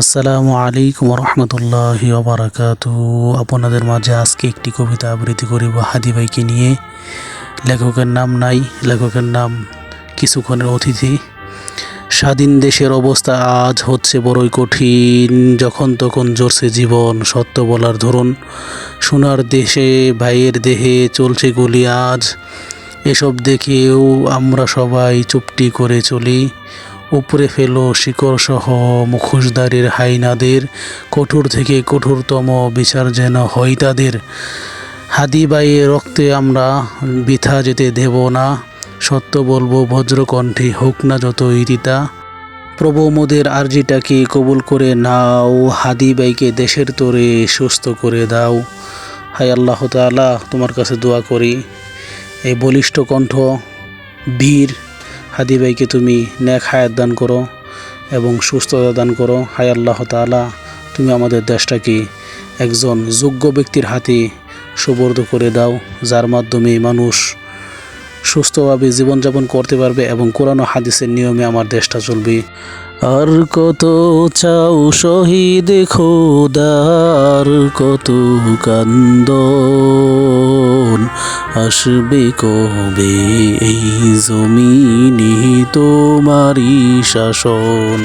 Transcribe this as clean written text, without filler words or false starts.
আসসালামু আলাইকুম রহমতুল্লাহি ওবারাকাতুহু। আপনাদের মাঝে আজকে একটি কবিতা আবৃত্তি করিব হাদি ভাইকে নিয়ে। লেখকের নাম নাই, লেখকের নাম কিছুক্ষণের অতিথি। স্বাধীন দেশের অবস্থা আজ হচ্ছে বড়ই কঠিন, যখন তখন জ্বরছে জীবন, সত্য বলার ধরুন। সোনার দেশে ভাইয়ের দেহে চলছে গুলি আজ, এসব দেখেও আমরা সবাই চুপটি করে চলি। উপরে ফেলো শিকড়সহ মুখোশধারীর হাইনাদের, কঠোর থেকে কঠোরতম বিচার যেন হয় তাদের। হাদি ভাইয়ের রক্তে আমরা বৃথা যেতে দেব না, সত্য বলবো বজ্রকণ্ঠে, হোক না যতই তিতা। প্রভু মোদের আরজিটাকে কবুল করে নাও, হাদি ভাইকে দেশের তোরে সুস্থ করে দাও। হায় আল্লাহ তাআলা, তোমার কাছে দোয়া করি এই বলিষ্ঠ কণ্ঠ বীর হাদি ভাইকে তুমি নেক হায়াত দান করো এবং সুস্থতা দান করো। হায় আল্লাহ তাআলা, তুমি আমাদের দেশটাকে একজন যোগ্য ব্যক্তির হাতে সুবর্দ করে দাও, যার মাধ্যমে মানুষ সুস্থভাবে জীবনযাপন করতে পারবে এবং কোরআন ও হাদিসের নিয়মে আমার দেশটা চলবে। আর কত চাও শহীদ খোদা, আর কত কান্দন, আসবে কবে এই জমিনে তোমারই শাসন।